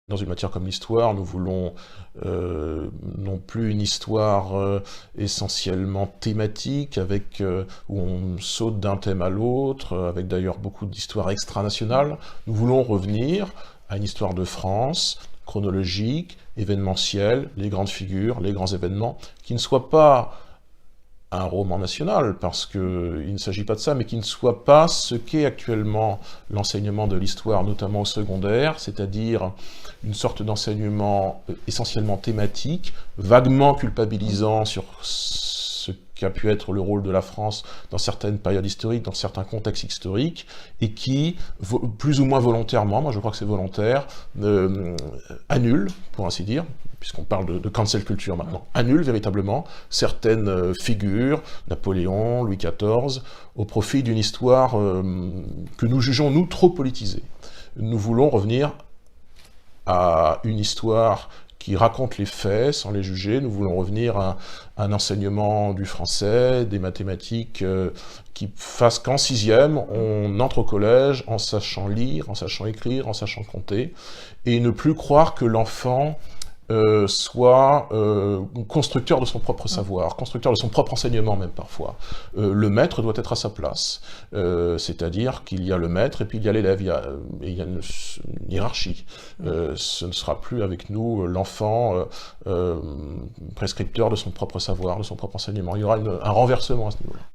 Dans une matière comme l'histoire, nous voulons non plus une histoire essentiellement thématique, où on saute d'un thème à l'autre, avec d'ailleurs beaucoup d'histoires extranationales. Nous voulons revenir à une histoire de France, chronologique, événementielle, les grandes figures, les grands événements, qui ne soient pas un roman national, parce qu'il ne s'agit pas de ça, mais qui ne soit pas ce qu'est actuellement l'enseignement de l'histoire, notamment au secondaire, c'est-à-dire une sorte d'enseignement essentiellement thématique, vaguement culpabilisant sur ce qu'a pu être le rôle de la France dans certaines périodes historiques, dans certains contextes historiques, et qui, plus ou moins volontairement, moi je crois que c'est volontaire, annule, pour ainsi dire, puisqu'on parle de cancel culture maintenant, annule véritablement certaines figures, Napoléon, Louis XIV, au profit d'une histoire que nous jugeons, nous, trop politisée. Nous voulons revenir à une histoire qui raconte les faits sans les juger. Nous voulons revenir à un enseignement du français, des mathématiques, qui fasse qu'en sixième, on entre au collège en sachant lire, en sachant écrire, en sachant compter, et ne plus croire que l'enfant soit constructeur de son propre savoir, constructeur de son propre enseignement même parfois. Le maître doit être à sa place, c'est-à-dire qu'il y a le maître et puis il y a l'élève, il y a une hiérarchie. Ce ne sera plus avec nous l'enfant prescripteur de son propre savoir, de son propre enseignement. Il y aura un renversement à ce niveau-là.